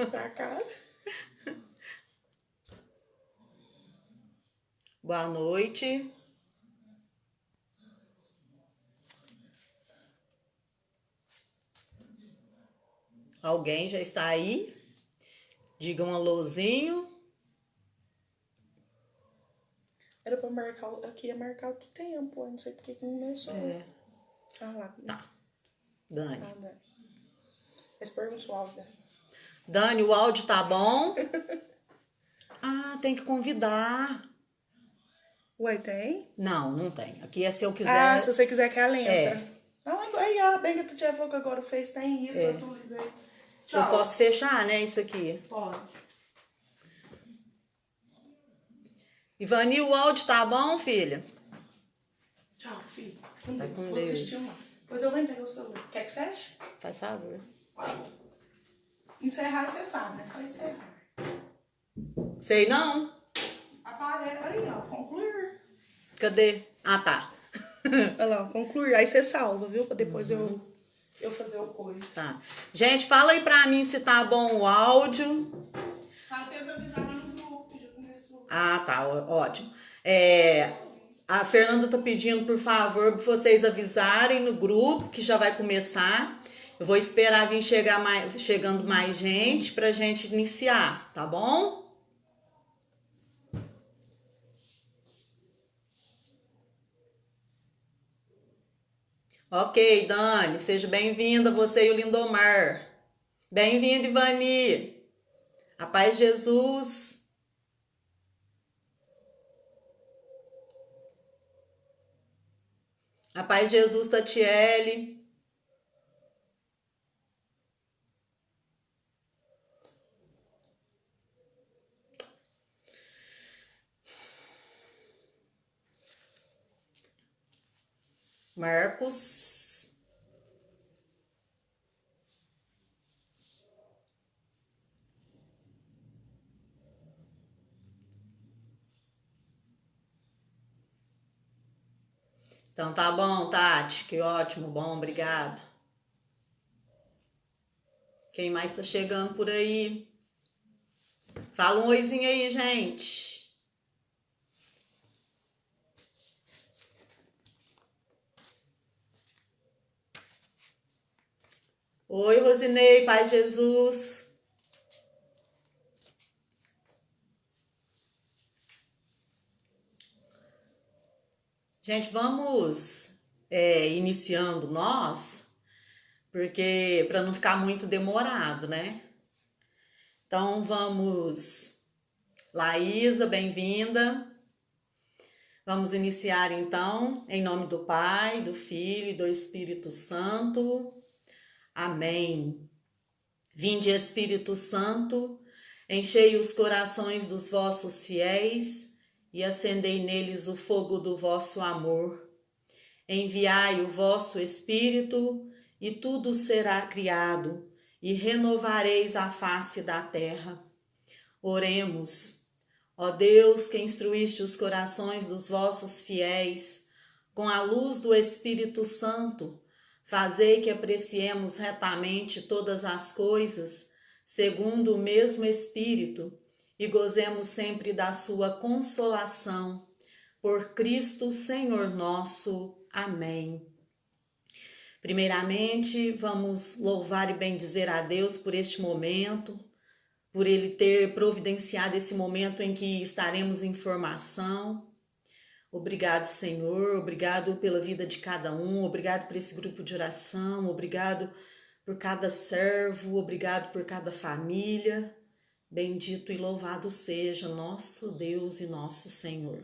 Pra cá. Boa noite. Alguém já está aí? Diga um alôzinho. Era pra marcar, aqui ia marcar outro tempo, eu não sei porque que começou. É. Ah lá. Tá. Dani. Ah, Dani. Esse pergunta o áudio. Dani, o áudio tá bom? Ah, tem que convidar. Ué, tem? Não, não tem. Aqui é se eu quiser. Ah, se você quiser que ela entra. É. Ah, aí a Benga tu já falou que agora o Face tem isso, eu atualizei. Tchau. Eu posso fechar, né, isso aqui. Pode. Ivani, o áudio tá bom, filha? Tchau, filho. Vai com Vou Deus. assistir uma. Depois eu venho pegar o celular. Quer que feche? Faz favor. Encerrar você sabe, né? Só encerrar. Sei não. Aparece aí, ó. Concluir. Cadê? Ah, tá. Olha lá, concluir. Aí você salva, viu? Pra depois eu fazer o coisa. Tá. Gente, fala aí pra mim se tá bom o áudio. Tá, depois avisar lá no grupo, já começou. Ah, tá. Ótimo. A Fernanda tá pedindo, por favor, pra vocês avisarem no grupo que já vai começar. Eu vou esperar vir chegando mais gente pra gente iniciar, tá bom? Ok, Dani, seja bem-vinda, você e o Lindomar. Bem-vinda, Ivani. A paz de Jesus. A paz de Jesus, Tatiele. Marcos. Então tá bom, Tati, que ótimo, bom, obrigado. Quem mais tá chegando por aí? Fala um oizinho aí, gente. Oi, Rosinei, paz de Jesus. Gente, vamos iniciando nós, porque para não ficar muito demorado, né? Então vamos, Laísa, bem-vinda. Vamos iniciar então, em nome do Pai, do Filho e do Espírito Santo. Amém. Vinde, Espírito Santo, enchei os corações dos vossos fiéis e acendei neles o fogo do vosso amor. Enviai o vosso Espírito e tudo será criado e renovareis a face da terra. Oremos. Ó Deus, que instruíste os corações dos vossos fiéis com a luz do Espírito Santo, fazei que apreciemos retamente todas as coisas, segundo o mesmo Espírito, e gozemos sempre da sua consolação. Por Cristo Senhor nosso. Amém. Primeiramente, vamos louvar e bendizer a Deus por este momento, por Ele ter providenciado esse momento em que estaremos em formação. Obrigado, Senhor, obrigado pela vida de cada um, obrigado por esse grupo de oração, obrigado por cada servo, obrigado por cada família. Bendito e louvado seja nosso Deus e nosso Senhor.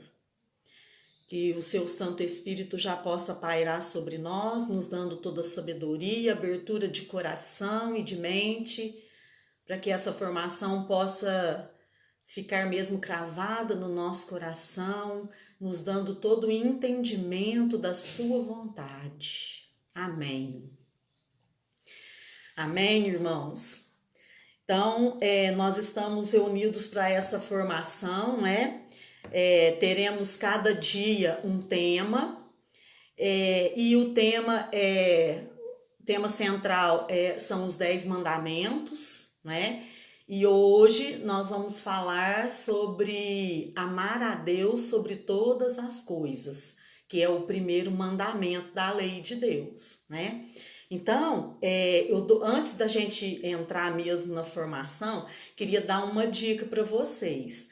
Que o seu Santo Espírito já possa pairar sobre nós, nos dando toda a sabedoria, abertura de coração e de mente, para que essa formação possa ficar mesmo cravada no nosso coração, nos dando todo o entendimento da sua vontade. Amém. Amém, irmãos? Então, nós estamos reunidos para essa formação, né? Teremos cada dia um tema, e o tema central são os 10 mandamentos, né? E hoje nós vamos falar sobre amar a Deus sobre todas as coisas, que é o primeiro mandamento da lei de Deus, né? Então, antes da gente entrar mesmo na formação, queria dar uma dica para vocês.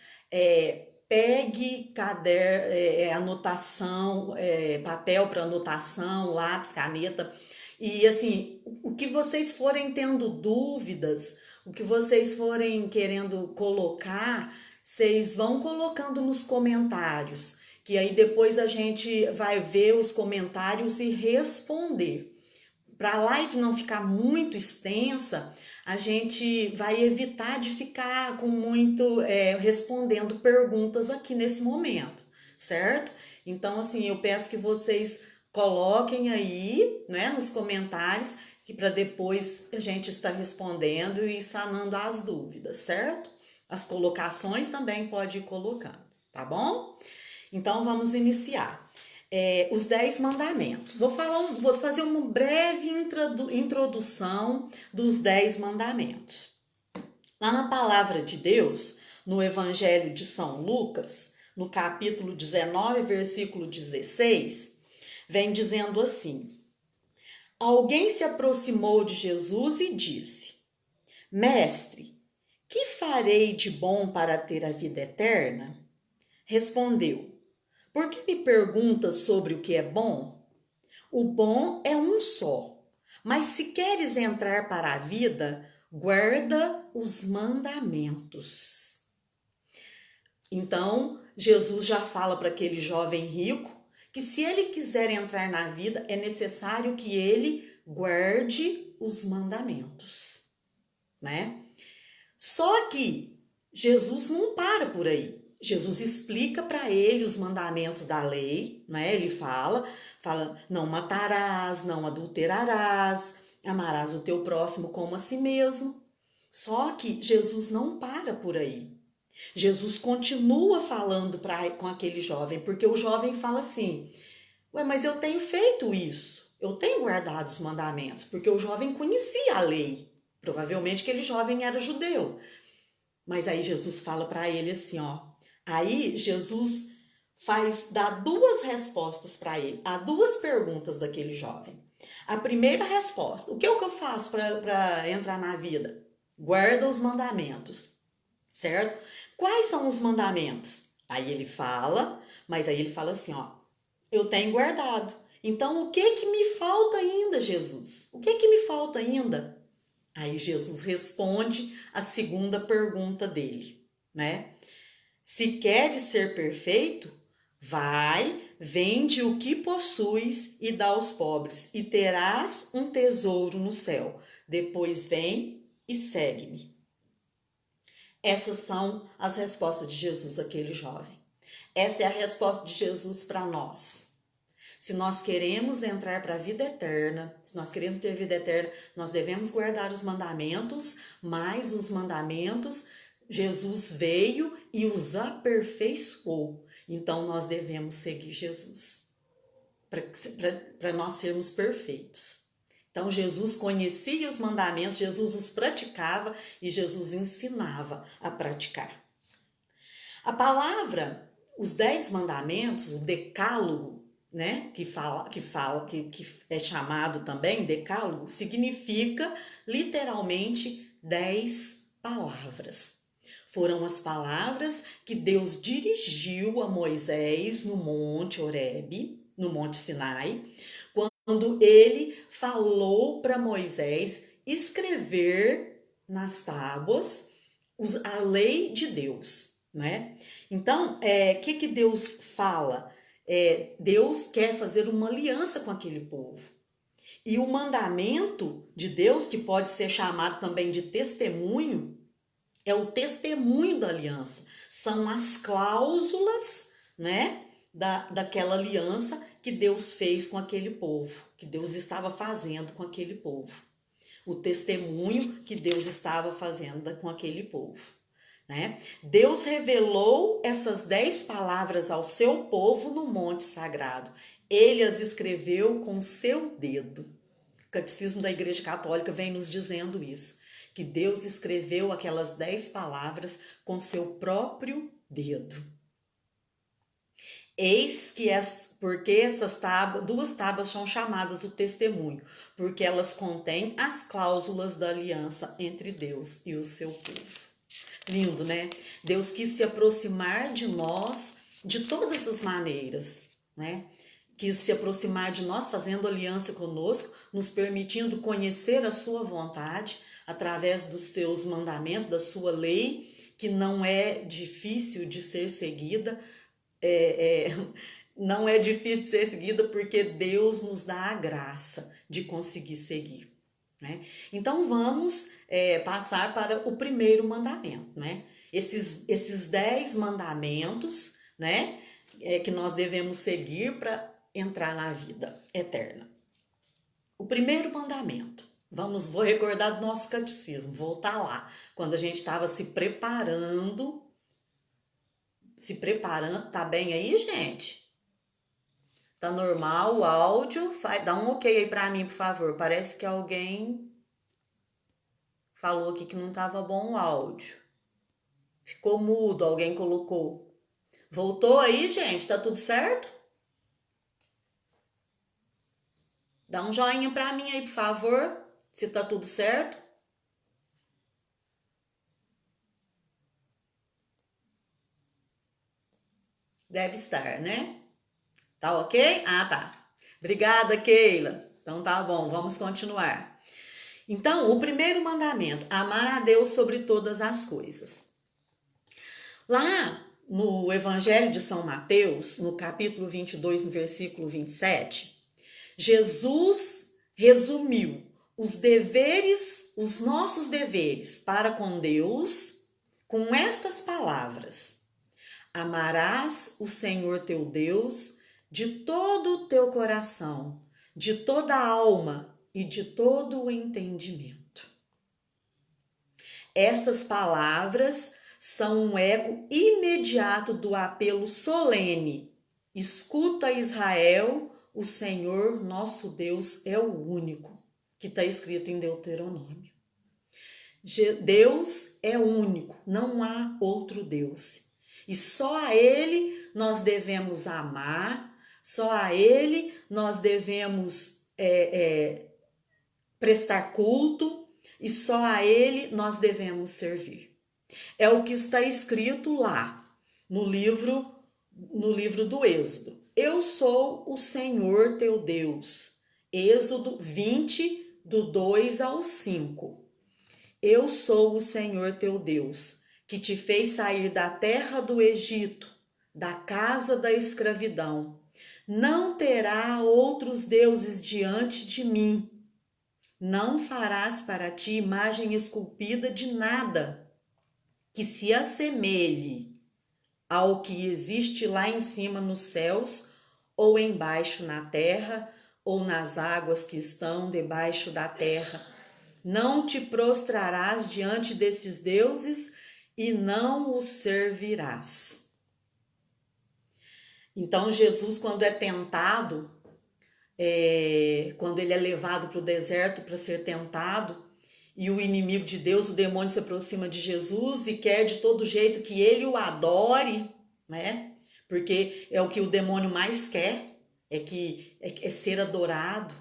Pegue caderno, anotação, papel para anotação, lápis, caneta, e assim, o que vocês forem tendo dúvidas, o que vocês forem querendo colocar, vocês vão colocando nos comentários, que aí depois a gente vai ver os comentários e responder. Para a live não ficar muito extensa, a gente vai evitar de ficar com muito respondendo perguntas aqui nesse momento, certo? Então, assim, eu peço que vocês coloquem aí, né, nos comentários, que para depois a gente estar respondendo e sanando as dúvidas, certo? As colocações também pode ir colocando, tá bom? Então, vamos iniciar. Os 10 mandamentos. Vou fazer uma breve introdução dos 10 mandamentos. Lá na palavra de Deus, no Evangelho de São Lucas, no capítulo 19, versículo 16, vem dizendo assim: alguém se aproximou de Jesus e disse: Mestre, que farei de bom para ter a vida eterna? Respondeu: por que me perguntas sobre o que é bom? O bom é um só. Mas se queres entrar para a vida, guarda os mandamentos. Então, Jesus já fala para aquele jovem rico que se ele quiser entrar na vida, é necessário que ele guarde os mandamentos, né? Só que Jesus não para por aí. Jesus explica para ele os mandamentos da lei, né? Ele fala, não matarás, não adulterarás, amarás o teu próximo como a si mesmo. Só que Jesus não para por aí. Jesus continua falando com aquele jovem, porque o jovem fala assim: ué, mas eu tenho feito isso, eu tenho guardado os mandamentos, porque o jovem conhecia a lei. Provavelmente aquele jovem era judeu. Mas aí Jesus fala para ele assim, ó. Aí Jesus dá duas respostas para ele, há duas perguntas daquele jovem. A primeira resposta: o que é que eu faço para entrar na vida? Guarda os mandamentos, certo? Quais são os mandamentos? Aí ele fala, mas aí ele fala assim, ó: eu tenho guardado. Então o que me falta ainda, Jesus? O que me falta ainda? Aí Jesus responde a segunda pergunta dele, né? Se queres ser perfeito, vai, vende o que possuis e dá aos pobres, e terás um tesouro no céu. Depois vem e segue-me. Essas são as respostas de Jesus àquele jovem. Essa é a resposta de Jesus para nós. Se nós queremos entrar para a vida eterna, se nós queremos ter vida eterna, nós devemos guardar os mandamentos, mas os mandamentos Jesus veio e os aperfeiçoou. Então nós devemos seguir Jesus para nós sermos perfeitos. Então Jesus conhecia os mandamentos, Jesus os praticava e Jesus ensinava a praticar. A palavra, os 10 mandamentos, o decálogo, né, que é chamado também decálogo, significa literalmente 10 palavras. Foram as palavras que Deus dirigiu a Moisés no Monte Horebe, no Monte Sinai, quando ele falou para Moisés escrever nas tábuas a lei de Deus, né? Então, que Deus fala? Deus quer fazer uma aliança com aquele povo. E o mandamento de Deus, que pode ser chamado também de testemunho, é o testemunho da aliança. São as cláusulas, né, daquela aliança que Deus fez com aquele povo, que Deus estava fazendo com aquele povo. O testemunho que Deus estava fazendo com aquele povo, né? Deus revelou essas 10 palavras ao seu povo no Monte Sagrado. Ele as escreveu com o seu dedo. O Catecismo da Igreja Católica vem nos dizendo isso, que Deus escreveu aquelas 10 palavras com seu próprio dedo. Eis que porque essas duas tábuas são chamadas o testemunho, porque elas contêm as cláusulas da aliança entre Deus e o seu povo. Lindo, né? Deus quis se aproximar de nós de todas as maneiras, né? Quis se aproximar de nós fazendo aliança conosco, nos permitindo conhecer a sua vontade através dos seus mandamentos, da sua lei, que não é difícil de ser seguida, não é difícil de ser seguida porque Deus nos dá a graça de conseguir seguir, né? Então vamos passar para o primeiro mandamento, né? Esses 10 mandamentos, né, que nós devemos seguir para entrar na vida eterna. O primeiro mandamento, vou recordar do nosso catecismo, voltar lá, quando a gente estava se preparando, tá bem aí, gente? Tá normal o áudio? Dá um ok aí pra mim, por favor. Parece que alguém falou aqui que não tava bom o áudio. Ficou mudo, alguém colocou. Voltou aí, gente? Tá tudo certo? Dá um joinha pra mim aí, por favor, se tá tudo certo. Deve estar, né? Tá ok? Ah, tá. Obrigada, Keila. Então tá bom, vamos continuar. Então, o primeiro mandamento, amar a Deus sobre todas as coisas. Lá no Evangelho de São Mateus, no capítulo 22, no versículo 27, Jesus resumiu os deveres, os nossos deveres para com Deus, com estas palavras: amarás o Senhor teu Deus de todo o teu coração, de toda a alma e de todo o entendimento. Estas palavras são um eco imediato do apelo solene: escuta, Israel, o Senhor nosso Deus é o único, que está escrito em Deuteronômio. Deus é único, não há outro Deus. E só a Ele nós devemos amar, só a Ele nós devemos prestar culto e só a Ele nós devemos servir. É o que está escrito lá no livro do Êxodo. Eu sou o Senhor teu Deus. Êxodo 20, do 2 ao 5. Eu sou o Senhor teu Deus, que te fez sair da terra do Egito, da casa da escravidão. Não terá outros deuses diante de mim. Não farás para ti imagem esculpida de nada que se assemelhe ao que existe lá em cima nos céus, ou embaixo na terra, ou nas águas que estão debaixo da terra. Não te prostrarás diante desses deuses e não os servirás. Então Jesus, quando é tentado, quando ele é levado para o deserto para ser tentado, e o inimigo de Deus, o demônio, se aproxima de Jesus e quer de todo jeito que ele o adore, né? Porque é o que o demônio mais quer, é ser adorado.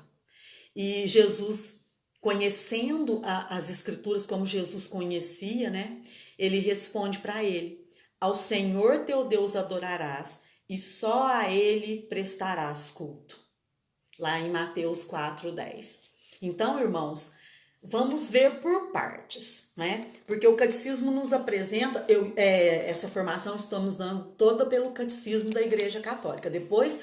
E Jesus, conhecendo as escrituras como Jesus conhecia, né? Ele responde para ele: ao Senhor teu Deus adorarás e só a ele prestarás culto. Lá em Mateus 4:10. Então, irmãos, vamos ver por partes, né? Porque o catecismo nos apresenta, essa formação estamos dando toda pelo catecismo da Igreja Católica. Depois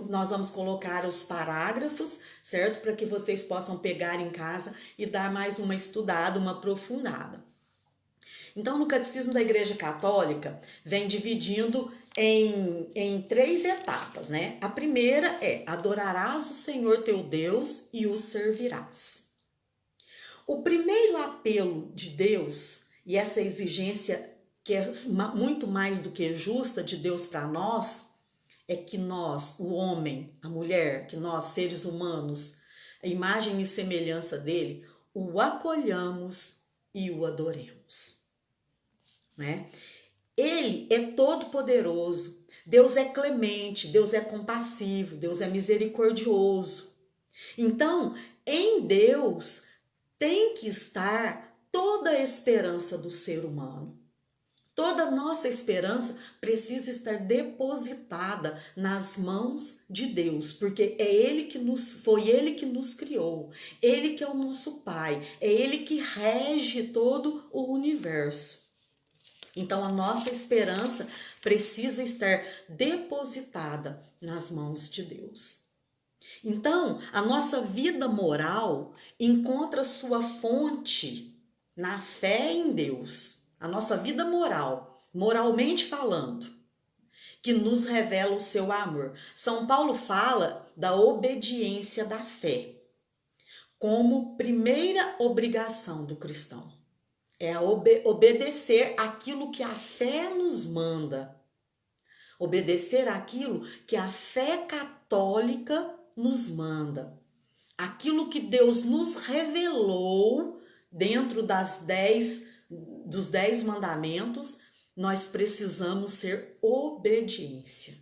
nós vamos colocar os parágrafos, certo? Para que vocês possam pegar em casa e dar mais uma estudada, uma aprofundada. Então, no catecismo da Igreja Católica, vem dividindo em 3 etapas, né? A primeira é: adorarás o Senhor teu Deus e o servirás. O primeiro apelo de Deus, e essa exigência que é muito mais do que justa de Deus para nós, é que nós, o homem, a mulher, que nós, seres humanos, a imagem e semelhança dele, o acolhamos e o adoremos, né? Ele é todo poderoso, Deus é clemente, Deus é compassivo, Deus é misericordioso. Então, em Deus tem que estar toda a esperança do ser humano. Toda a nossa esperança precisa estar depositada nas mãos de Deus, porque foi Ele que nos criou, Ele que é o nosso Pai, é Ele que rege todo o universo. Então a nossa esperança precisa estar depositada nas mãos de Deus. Então a nossa vida moral encontra sua fonte na fé em Deus. A nossa vida moral, moralmente falando, que nos revela o seu amor. São Paulo fala da obediência da fé como primeira obrigação do cristão. É obedecer aquilo que a fé nos manda. Obedecer aquilo que a fé católica nos manda. Aquilo que Deus nos revelou dentro dos 10 mandamentos, nós precisamos ser obedientes.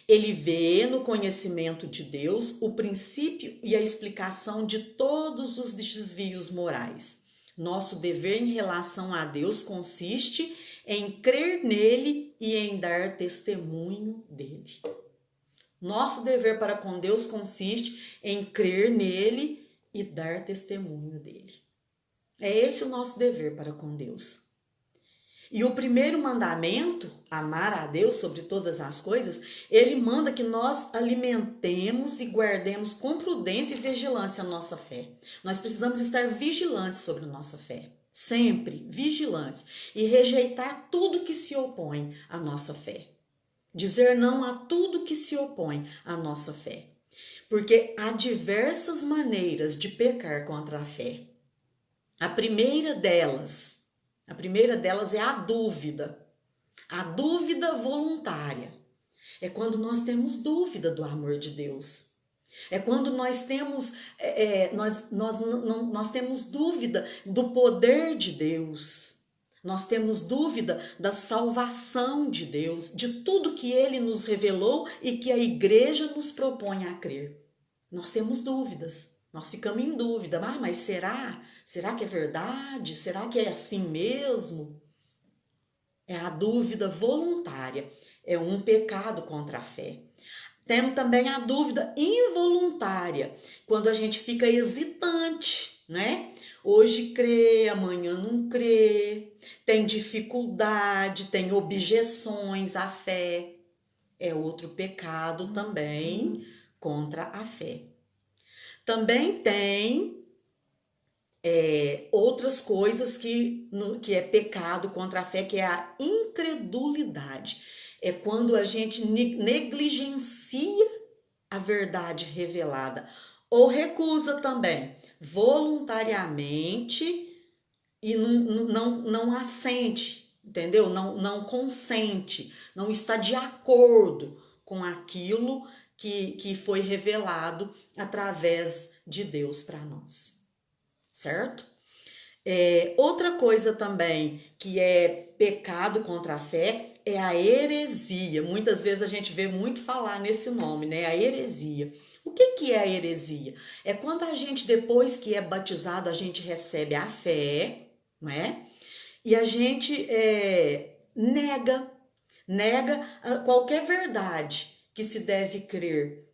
Ele vê no conhecimento de Deus o princípio e a explicação de todos os desvios morais. Nosso dever em relação a Deus consiste em crer nele e em dar testemunho dele. Nosso dever para com Deus consiste em crer nele e dar testemunho dele. É esse o nosso dever para com Deus. E o primeiro mandamento, amar a Deus sobre todas as coisas, ele manda que nós alimentemos e guardemos com prudência e vigilância a nossa fé. Nós precisamos estar vigilantes sobre a nossa fé. Sempre vigilantes. E rejeitar tudo que se opõe à nossa fé. Dizer não a tudo que se opõe à nossa fé. Porque há diversas maneiras de pecar contra a fé. A primeira delas é a dúvida voluntária. É quando nós temos dúvida do amor de Deus. É quando nós temos, nós temos dúvida do poder de Deus. Nós temos dúvida da salvação de Deus, de tudo que Ele nos revelou e que a igreja nos propõe a crer. Nós temos dúvidas. Nós ficamos em dúvida, mas será? Será que é verdade? Será que é assim mesmo? É a dúvida voluntária, é um pecado contra a fé. Temos também a dúvida involuntária, quando a gente fica hesitante, né? Hoje crê, amanhã não crê, tem dificuldade, tem objeções à fé. É outro pecado também contra a fé. Também tem outras coisas que é pecado contra a fé, que é a incredulidade. É quando a gente negligencia a verdade revelada. Ou recusa também, voluntariamente, e não assente, entendeu? Não consente, não está de acordo com aquilo que foi revelado através de Deus para nós, certo? Outra coisa também que é pecado contra a fé é a heresia. Muitas vezes a gente vê muito falar nesse nome, né? A heresia. O que é a heresia? É quando a gente, depois que é batizado, a gente recebe a fé, não é? E a gente nega qualquer verdade que se deve crer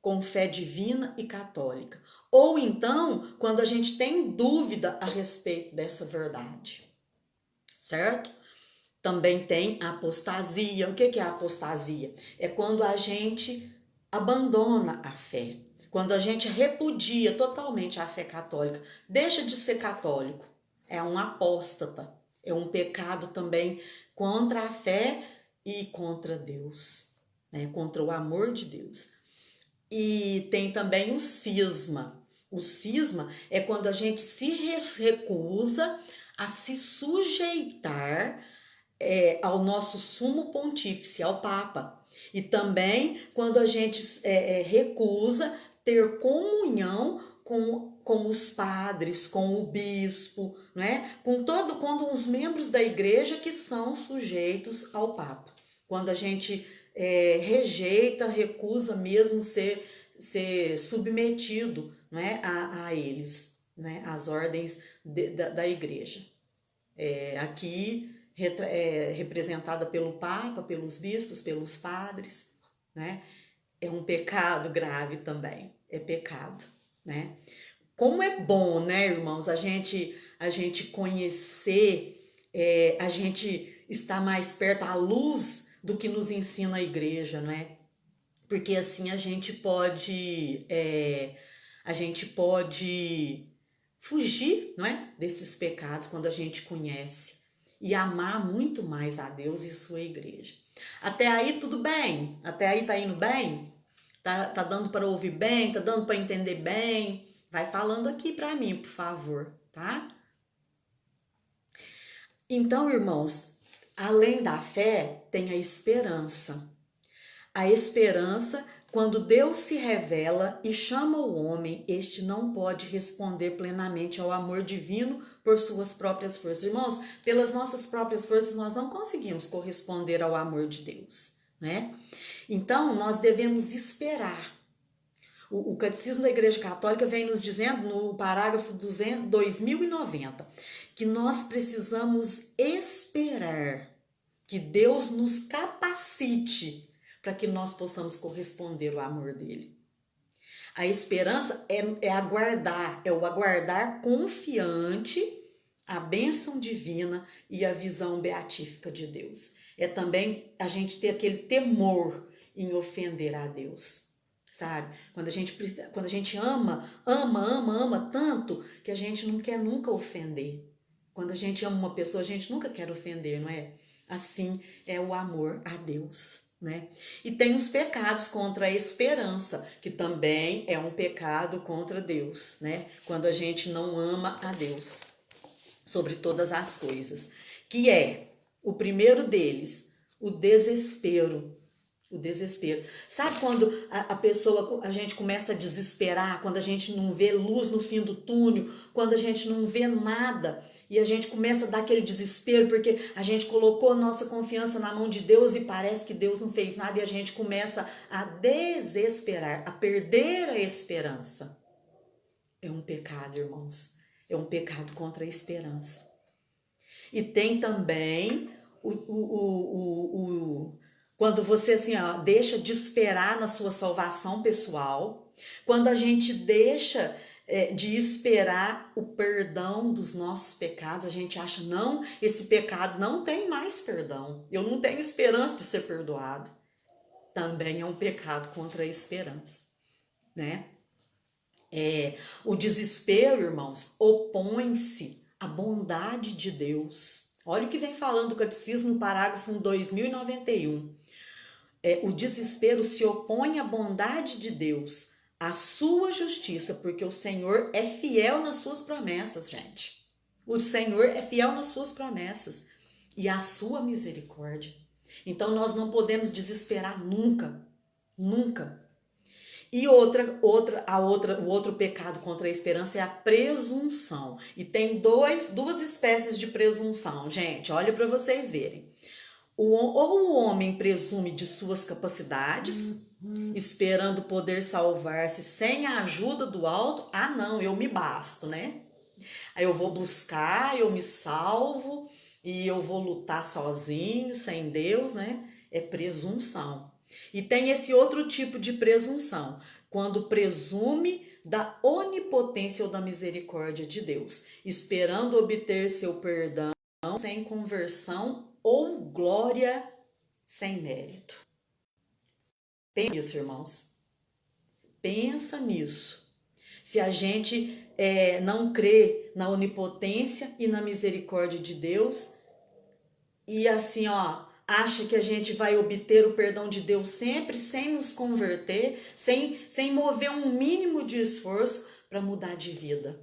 com fé divina e católica. Ou então, quando a gente tem dúvida a respeito dessa verdade, certo? Também tem a apostasia. O que é a apostasia? É quando a gente abandona a fé, quando a gente repudia totalmente a fé católica, deixa de ser católico, é um apóstata, é um pecado também contra a fé e contra Deus, né? Contra o amor de Deus. E tem também o cisma. O cisma é quando a gente se recusa a se sujeitar ao nosso sumo pontífice, ao Papa. E também quando a gente recusa ter comunhão com os padres, com o bispo, né? Com os membros da igreja que são sujeitos ao Papa. Quando a gente rejeita, recusa mesmo ser submetido, né, a eles, né, às ordens da igreja. Aqui representada pelo Papa, pelos bispos, pelos padres, né? É um pecado grave também, é pecado, né? Como é bom, né, irmãos, a gente conhecer, a gente estar mais perto à luz do que nos ensina a igreja, né? Porque assim a gente pode fugir, não é, desses pecados quando a gente conhece e amar muito mais a Deus e a sua igreja. Até aí tudo bem? Até aí tá indo bem? Tá dando para ouvir bem? Tá dando para entender bem? Vai falando aqui para mim, por favor, tá? Então, irmãos, além da fé, tem a esperança. A esperança, quando Deus se revela e chama o homem, este não pode responder plenamente ao amor divino por suas próprias forças. Irmãos, pelas nossas próprias forças nós não conseguimos corresponder ao amor de Deus, né? Então, nós devemos esperar. O Catecismo da Igreja Católica vem nos dizendo, no parágrafo 2090, que nós precisamos esperar que Deus nos capacite para que nós possamos corresponder ao amor dele. A esperança é aguardar, é o aguardar confiante a bênção divina e a visão beatífica de Deus. É também a gente ter aquele temor em ofender a Deus, sabe? Quando a gente ama tanto que a gente não quer nunca ofender. Quando a gente ama uma pessoa, a gente nunca quer ofender, não é? Assim é o amor a Deus, né? E tem os pecados contra a esperança, que também é um pecado contra Deus, né? Quando a gente não ama a Deus sobre todas as coisas, que é o primeiro deles, o desespero. O desespero. Sabe quando a gente começa a desesperar, quando a gente não vê luz no fim do túnel, quando a gente não vê nada e a gente começa a dar aquele desespero porque a gente colocou a nossa confiança na mão de Deus e parece que Deus não fez nada e a gente começa a desesperar, a perder a esperança. É um pecado, irmãos. É um pecado contra a esperança. E tem também quando você assim, deixa de esperar na sua salvação pessoal, quando a gente deixa de esperar o perdão dos nossos pecados, a gente acha, não, esse pecado não tem mais perdão, eu não tenho esperança de ser perdoado. Também é um pecado contra a esperança, né? O desespero, irmãos, opõe-se à bondade de Deus. Olha o que vem falando o Catecismo no parágrafo 2091. O desespero se opõe à bondade de Deus, à sua justiça, porque o Senhor é fiel nas suas promessas, gente. O Senhor é fiel nas suas promessas e à sua misericórdia. Então nós não podemos desesperar nunca, nunca. E o outro pecado contra a esperança é a presunção. E tem duas espécies de presunção, gente. Olha para vocês verem. Ou o homem presume de suas capacidades, esperando poder salvar-se sem a ajuda do alto. Ah, não, eu me basto, né? Aí eu vou buscar, eu me salvo e eu vou lutar sozinho, sem Deus, né? É presunção. E tem esse outro tipo de presunção, quando presume da onipotência ou da misericórdia de Deus, esperando obter seu perdão sem conversão ou glória sem mérito. Pensa nisso, irmãos. Pensa nisso. Se a gente não crê na onipotência e na misericórdia de Deus, e assim, acha que a gente vai obter o perdão de Deus sempre sem nos converter, sem mover um mínimo de esforço para mudar de vida.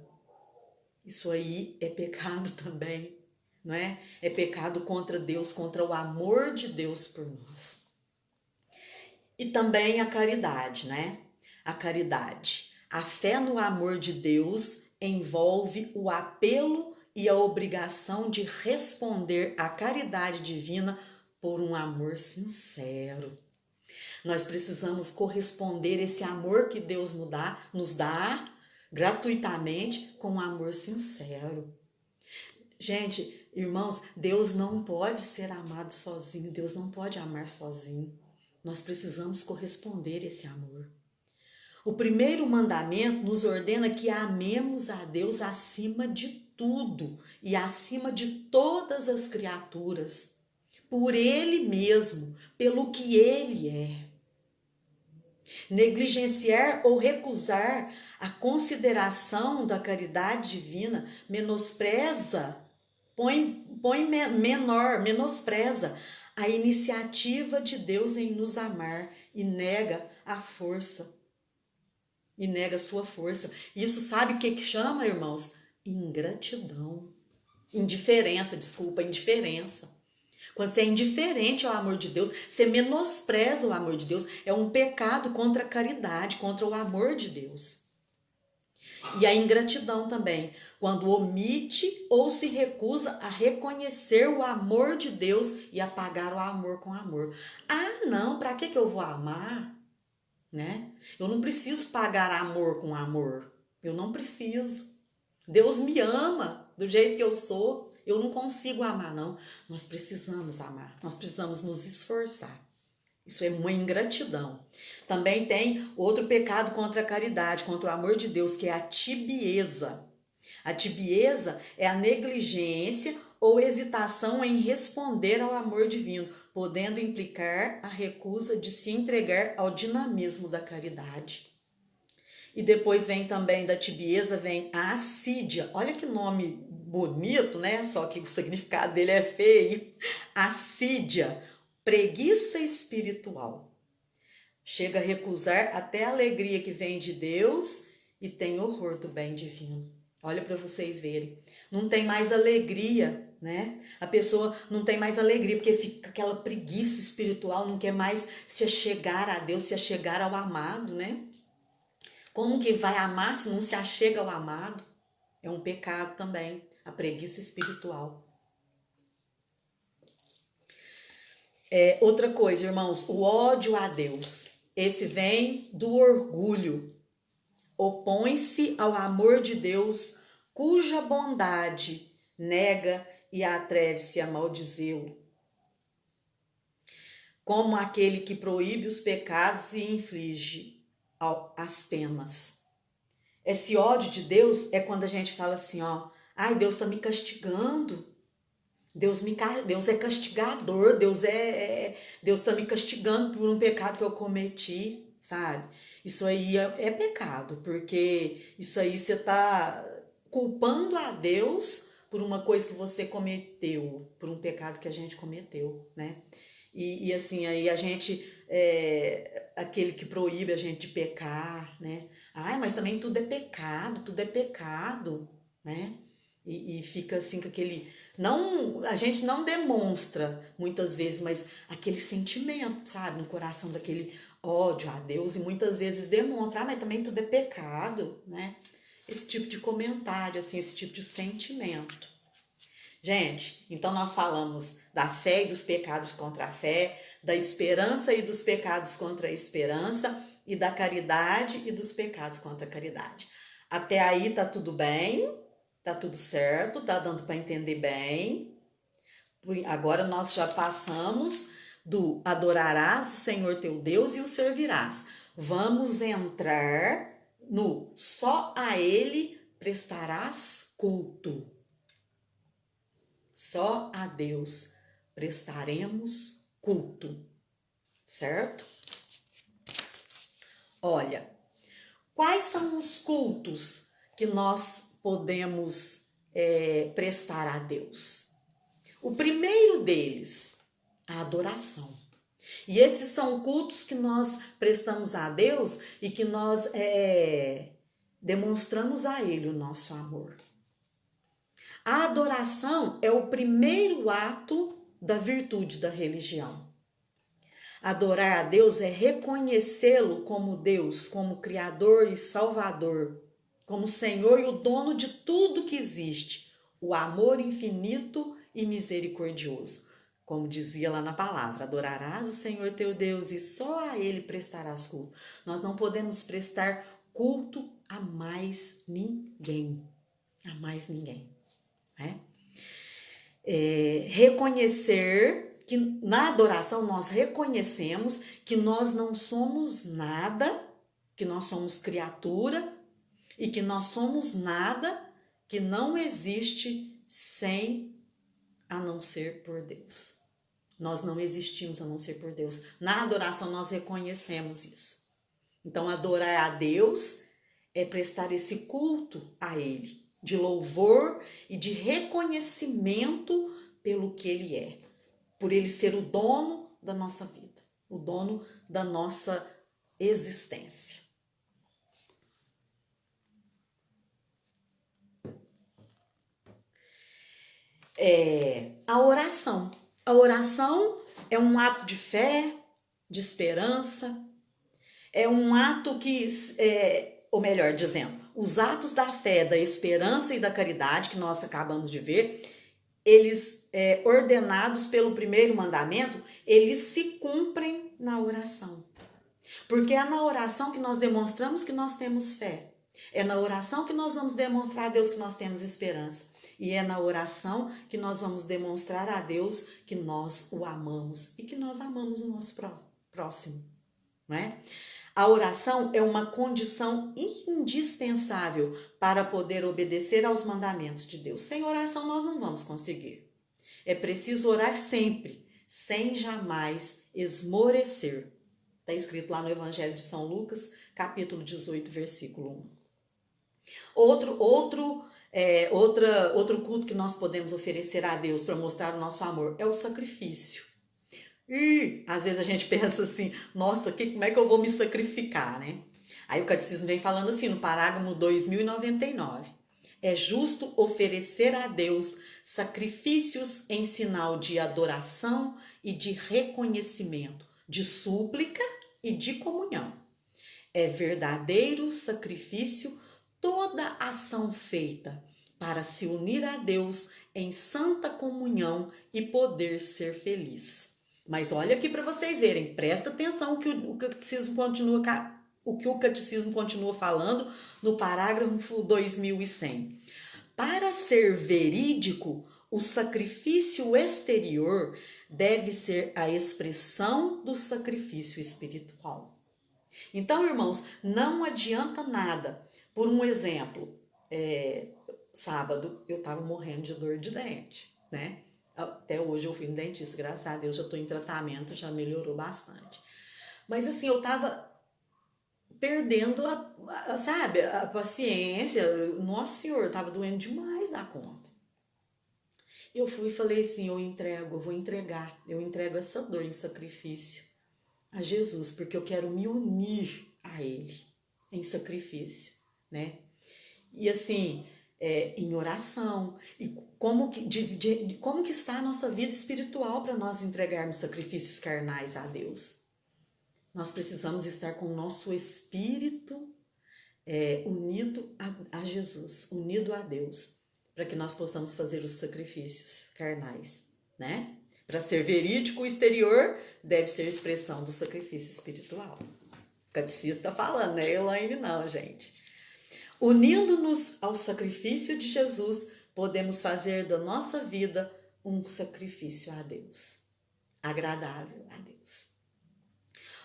Isso aí é pecado também, não é? É pecado contra Deus, contra o amor de Deus por nós. E também a caridade, né? A caridade. A fé no amor de Deus envolve o apelo e a obrigação de responder à caridade divina por um amor sincero. Nós precisamos corresponder esse amor que Deus nos dá gratuitamente com um amor sincero. Gente, irmãos, Deus não pode ser amado sozinho, Deus não pode amar sozinho. Nós precisamos corresponder esse amor. O primeiro mandamento nos ordena que amemos a Deus acima de tudo e acima de todas as criaturas, por Ele mesmo, pelo que Ele é. Negligenciar ou recusar a consideração da caridade divina menospreza a iniciativa de Deus em nos amar e nega a força. E nega a sua força. Isso sabe o que chama, irmãos? Ingratidão. Indiferença. Quando você é indiferente ao amor de Deus, você menospreza o amor de Deus. É um pecado contra a caridade, contra o amor de Deus. E a ingratidão também, quando omite ou se recusa a reconhecer o amor de Deus e a pagar o amor com amor. Ah, não, para que eu vou amar? Né? Eu não preciso pagar amor com amor. Eu não preciso. Deus me ama do jeito que eu sou. Eu não consigo amar, não. Nós precisamos amar. Nós precisamos nos esforçar. Isso é uma ingratidão. Também tem outro pecado contra a caridade, contra o amor de Deus, que é a tibieza. A tibieza é a negligência ou hesitação em responder ao amor divino, podendo implicar a recusa de se entregar ao dinamismo da caridade. E depois vem também da tibieza, vem a assídia. Olha que nome bonito, né? Só que o significado dele é feio. Assídia, preguiça espiritual. Chega a recusar até a alegria que vem de Deus e tem horror do bem divino. Olha para vocês verem. Não tem mais alegria, né? A pessoa não tem mais alegria porque fica aquela preguiça espiritual, não quer mais se achegar a Deus, se achegar ao amado, né? Como que vai amar se não se achega ao amado? É um pecado também, a preguiça espiritual. Outra coisa, irmãos, o ódio a Deus. Esse vem do orgulho. Opõe-se ao amor de Deus, cuja bondade nega e atreve-se a maldizê-lo. Como aquele que proíbe os pecados e inflige as penas. Esse ódio de Deus é quando a gente fala assim, ó, ai, Deus tá me castigando. Deus é castigador, Deus tá me castigando por um pecado que eu cometi, sabe? Isso aí é pecado, porque isso aí você tá culpando a Deus por uma coisa que você cometeu, por um pecado que a gente cometeu, né? E assim, aí a gente, aquele que proíbe a gente de pecar, né? Ai, mas também tudo é pecado, né? E fica assim com aquele... a gente não demonstra muitas vezes, mas aquele sentimento, sabe? No coração daquele ódio a Deus, e muitas vezes demonstra, mas também tudo é pecado, né? Esse tipo de comentário, assim, esse tipo de sentimento. Gente, então nós falamos da fé e dos pecados contra a fé, da esperança e dos pecados contra a esperança, e da caridade e dos pecados contra a caridade. Até aí tá tudo bem? Tá tudo certo? Tá dando para entender bem? Agora nós já passamos do adorarás o Senhor teu Deus e o servirás. Vamos entrar no só a Ele prestarás culto. Só a Deus prestaremos culto, certo? Olha, quais são os cultos que nós podemos prestar a Deus? O primeiro deles, a adoração. E esses são cultos que nós prestamos a Deus e que nós demonstramos a Ele o nosso amor. A adoração é o primeiro ato da virtude da religião. Adorar a Deus é reconhecê-lo como Deus, como Criador e Salvador, como Senhor e o dono de tudo que existe, o amor infinito e misericordioso. Como dizia lá na palavra, adorarás o Senhor teu Deus e só a Ele prestarás culto. Nós não podemos prestar culto a mais ninguém. A mais ninguém. Né? Reconhecer que na adoração nós reconhecemos que nós não somos nada, que nós somos criatura e que nós somos nada que não existe sem a não ser por Deus. Nós não existimos a não ser por Deus. Na adoração nós reconhecemos isso. Então adorar a Deus é prestar esse culto a Ele, de louvor e de reconhecimento pelo que Ele é, por Ele ser o dono da nossa vida, o dono da nossa existência. A oração. A oração é um ato de fé, de esperança, é um ato que, ou melhor dizendo, os atos da fé, da esperança e da caridade que nós acabamos de ver, eles ordenados pelo primeiro mandamento, eles se cumprem na oração. Porque é na oração que nós demonstramos que nós temos fé. É na oração que nós vamos demonstrar a Deus que nós temos esperança. E é na oração que nós vamos demonstrar a Deus que nós o amamos e que nós amamos o nosso próximo. Não é? A oração é uma condição indispensável para poder obedecer aos mandamentos de Deus. Sem oração nós não vamos conseguir. É preciso orar sempre, sem jamais esmorecer. Está escrito lá no Evangelho de São Lucas, capítulo 18, versículo 1. Outro culto que nós podemos oferecer a Deus para mostrar o nosso amor é o sacrifício. E às vezes a gente pensa assim, nossa, como é que eu vou me sacrificar, né? Aí o catecismo vem falando assim no parágrafo 2099. É justo oferecer a Deus sacrifícios em sinal de adoração e de reconhecimento, de súplica e de comunhão. É verdadeiro sacrifício toda ação feita para se unir a Deus em santa comunhão e poder ser feliz. Mas olha aqui para vocês verem, presta atenção que o catecismo continua falando no parágrafo 2100. Para ser verídico, o sacrifício exterior deve ser a expressão do sacrifício espiritual. Então, irmãos, não adianta nada. Por um exemplo, sábado eu estava morrendo de dor de dente, né? Até hoje eu fui no dentista, graças a Deus já estou em tratamento, já melhorou bastante. Mas assim, eu estava perdendo a paciência. Nossa Senhora, estava doendo demais da conta. Eu fui e falei assim, eu entrego essa dor em sacrifício a Jesus, porque eu quero me unir a Ele em sacrifício, né? E assim, em oração, e como que está a nossa vida espiritual para nós entregarmos sacrifícios carnais a Deus? Nós precisamos estar com o nosso espírito unido a Jesus, unido a Deus, para que nós possamos fazer os sacrifícios carnais, né? Para ser verídico, o exterior deve ser expressão do sacrifício espiritual. O catecismo está falando, né? Elaine não, gente. Unindo-nos ao sacrifício de Jesus, podemos fazer da nossa vida um sacrifício a Deus, agradável a Deus.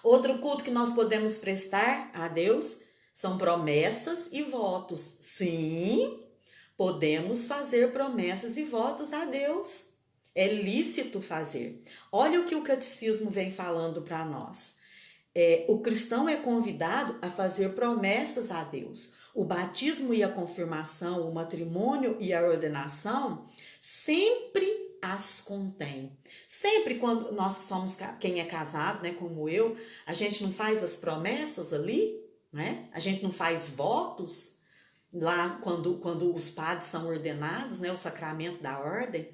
Outro culto que nós podemos prestar a Deus são promessas e votos. Sim, podemos fazer promessas e votos a Deus. É lícito fazer. Olha o que o catecismo vem falando para nós. O cristão é convidado a fazer promessas a Deus. O batismo e a confirmação, o matrimônio e a ordenação sempre as contém. Sempre quando nós somos, quem é casado, né, como eu, a gente não faz as promessas ali, né? A gente não faz votos lá quando os padres são ordenados, né, o sacramento da ordem.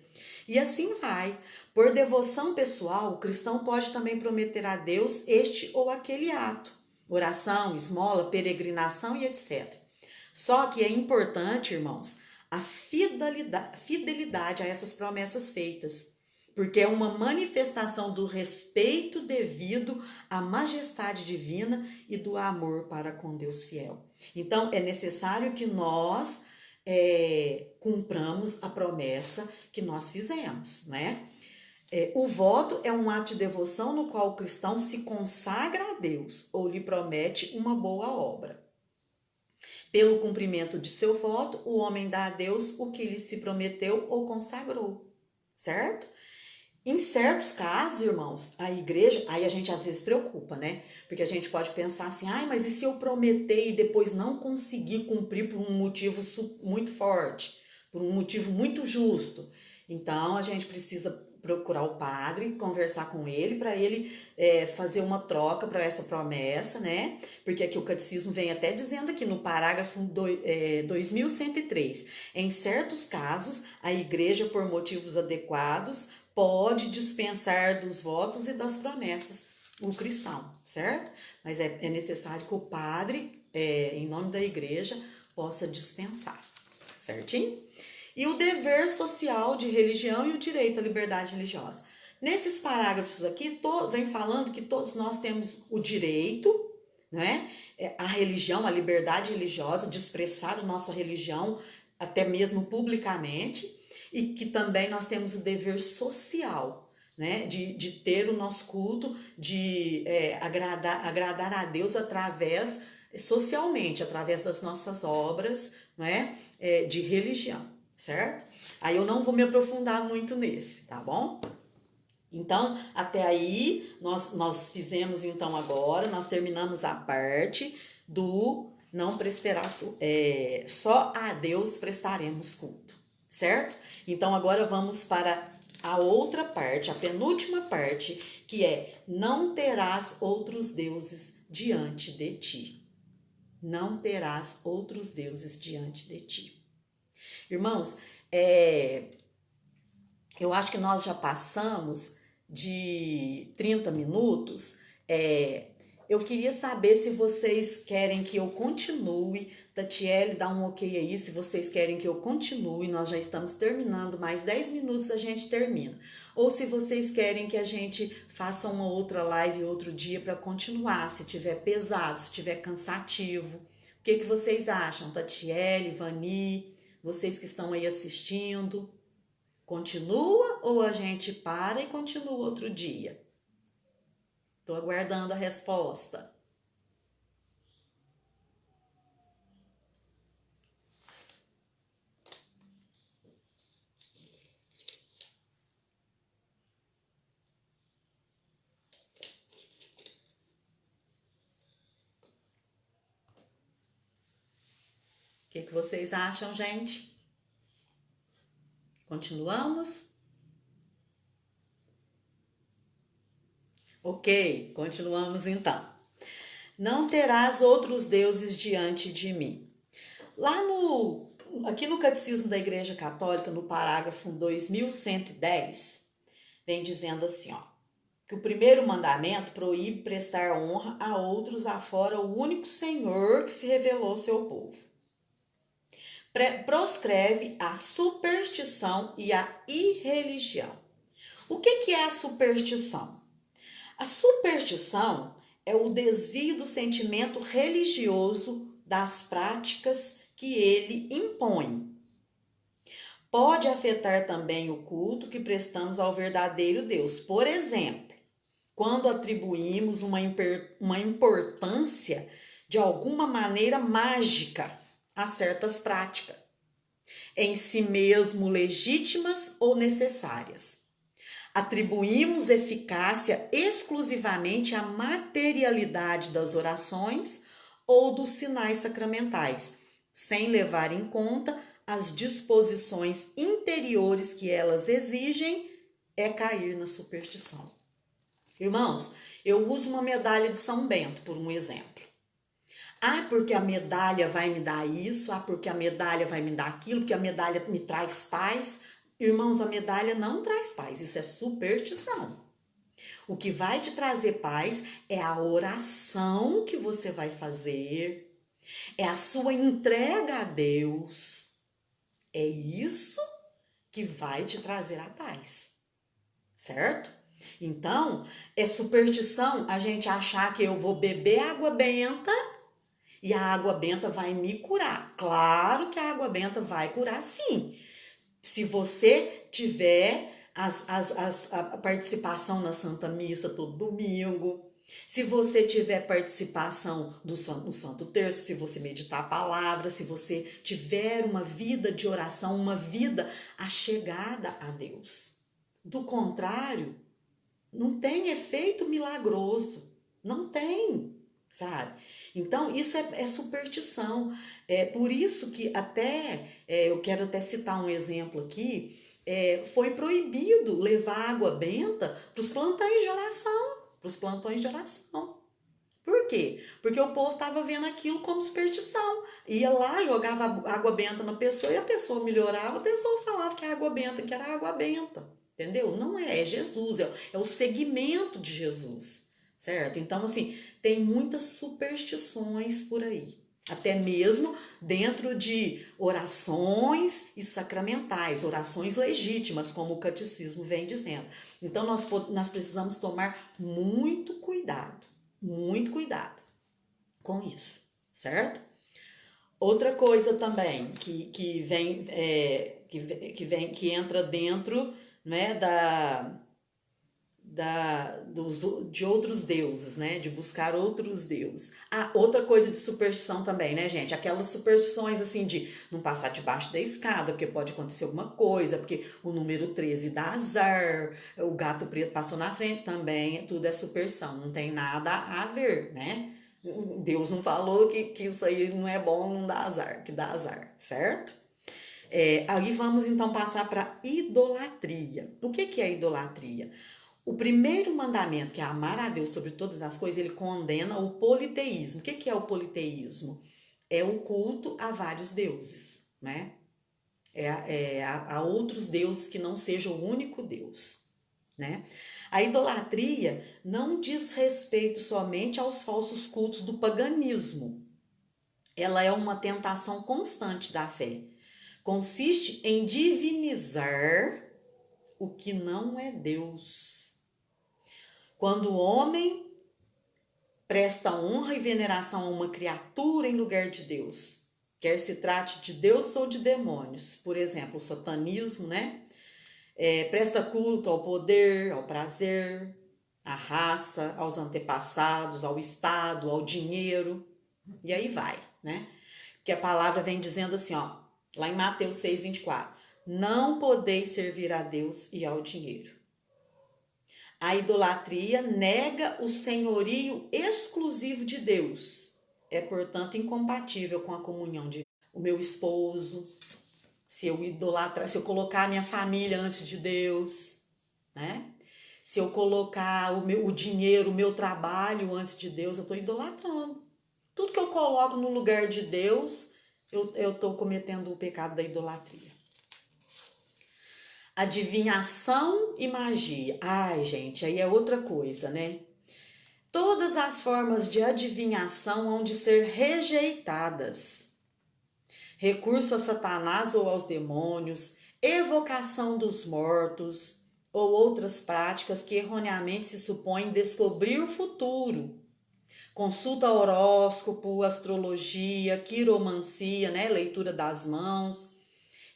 E assim vai. Por devoção pessoal, o cristão pode também prometer a Deus este ou aquele ato. Oração, esmola, peregrinação e etc. Só que é importante, irmãos, a fidelidade a essas promessas feitas, porque é uma manifestação do respeito devido à majestade divina e do amor para com Deus fiel. Então, é necessário que nós cumpramos a promessa que nós fizemos, né? O voto é um ato de devoção no qual o cristão se consagra a Deus ou lhe promete uma boa obra. Pelo cumprimento de seu voto, o homem dá a Deus o que lhe se prometeu ou consagrou, certo? Em certos casos, irmãos, a igreja, aí a gente às vezes preocupa, né? Porque a gente pode pensar assim, mas e se eu prometer e depois não conseguir cumprir por um motivo muito forte, por um motivo muito justo? Então, a gente precisa procurar o padre, conversar com ele, para ele fazer uma troca para essa promessa, né? Porque aqui o catecismo vem até dizendo aqui no parágrafo 2103, em certos casos, a igreja, por motivos adequados, pode dispensar dos votos e das promessas o cristão, certo? Mas é necessário que o padre, em nome da igreja, possa dispensar, certinho? E o dever social de religião e o direito à liberdade religiosa. Nesses parágrafos aqui, vem falando que todos nós temos o direito, né? A religião, a liberdade religiosa, de expressar a nossa religião, até mesmo publicamente, e que também nós temos o dever social, né? De ter o nosso culto, de agradar a Deus socialmente, através das nossas obras, né? De religião. Certo? Aí eu não vou me aprofundar muito nesse, tá bom? Então, até aí, nós fizemos então agora, nós terminamos a parte do não prestarás, só a Deus prestaremos culto, certo? Então, agora vamos para a outra parte, a penúltima parte, que é: não terás outros deuses diante de ti. Não terás outros deuses diante de ti. Irmãos, eu acho que nós já passamos de 30 minutos. Eu queria saber se vocês querem que eu continue. Tatiele, dá um ok aí se vocês querem que eu continue. Nós já estamos terminando, mais 10 minutos a gente termina. Ou se vocês querem que a gente faça uma outra live outro dia para continuar, se tiver pesado, se tiver cansativo. O que vocês acham, Tatiele, Vani? Vocês que estão aí assistindo, continua ou a gente para e continua outro dia? Estou aguardando a resposta. O que vocês acham, gente? Continuamos? Ok, continuamos então. Não terás outros deuses diante de mim. Aqui no Catecismo da Igreja Católica, no parágrafo 2110, vem dizendo assim, que o primeiro mandamento proíbe prestar honra a outros afora o único Senhor que se revelou ao seu povo. Proscreve a superstição e a irreligião. O que é a superstição? A superstição é o desvio do sentimento religioso das práticas que ele impõe. Pode afetar também o culto que prestamos ao verdadeiro Deus. Por exemplo, quando atribuímos uma importância de alguma maneira mágica a certas práticas, em si mesmo legítimas ou necessárias. Atribuímos eficácia exclusivamente à materialidade das orações ou dos sinais sacramentais, sem levar em conta as disposições interiores que elas exigem, é cair na superstição. Irmãos, eu uso uma medalha de São Bento, por um exemplo. Porque a medalha vai me dar isso, porque a medalha vai me dar aquilo, porque a medalha me traz paz. Irmãos, a medalha não traz paz, isso é superstição. O que vai te trazer paz é a oração que você vai fazer, é a sua entrega a Deus. É isso que vai te trazer a paz, certo? Então, é superstição a gente achar que eu vou beber água benta e a água benta vai me curar. Claro que a água benta vai curar, sim. Se você tiver a participação na Santa Missa todo domingo, se você tiver participação no Santo Terço, se você meditar a palavra, se você tiver uma vida de oração, uma vida achegada a Deus. Do contrário, não tem efeito milagroso. Não tem, sabe? Então, isso é superstição. É por isso que eu quero até citar um exemplo aqui, foi proibido levar água benta para os plantões de oração. Para os plantões de oração. Por quê? Porque o povo estava vendo aquilo como superstição. Ia lá, jogava água benta na pessoa e a pessoa melhorava, a pessoa falava que é água benta, que era água benta. Entendeu? Não é Jesus, é o segmento de Jesus, certo? Então, assim, tem muitas superstições por aí. Até mesmo dentro de orações e sacramentais, orações legítimas, como o catecismo vem dizendo. Então, nós precisamos tomar muito cuidado com isso, certo? Outra coisa também que entra dentro, né, de outros deuses, né? De buscar outros deuses. Outra coisa de superstição também, né, gente? Aquelas superstições assim de não passar debaixo da escada, porque pode acontecer alguma coisa, porque o número 13 dá azar, o gato preto passou na frente também, tudo é superstição, não tem nada a ver, né? Deus não falou que isso aí não é bom, não dá azar, que dá azar, certo? Aí vamos então passar para idolatria. O que é idolatria? O primeiro mandamento, que é amar a Deus sobre todas as coisas, ele condena o politeísmo. O que é o politeísmo? É o culto a vários deuses, né? A outros deuses que não sejam o único Deus, né? A idolatria não diz respeito somente aos falsos cultos do paganismo. Ela é uma tentação constante da fé. Consiste em divinizar o que não é Deus. Quando o homem presta honra e veneração a uma criatura em lugar de Deus, quer se trate de Deus ou de demônios, por exemplo, o satanismo, né? Presta culto ao poder, ao prazer, à raça, aos antepassados, ao Estado, ao dinheiro, e aí vai, né? Porque a palavra vem dizendo assim, ó, lá em Mateus 6:24, não podeis servir a Deus e ao dinheiro. A idolatria nega o senhorio exclusivo de Deus. É, portanto, incompatível com a comunhão de o meu esposo, se eu idolatrar, se eu colocar a minha família antes de Deus, né? Se eu colocar o dinheiro, o meu trabalho antes de Deus, eu estou idolatrando. Tudo que eu coloco no lugar de Deus, eu estou cometendo o pecado da idolatria. Adivinhação e magia. Ai, gente, aí é outra coisa, né? Todas as formas de adivinhação hão de ser rejeitadas. Recurso a Satanás ou aos demônios, evocação dos mortos ou outras práticas que erroneamente se supõem descobrir o futuro. Consulta horóscopo, astrologia, quiromancia, né? Leitura das mãos,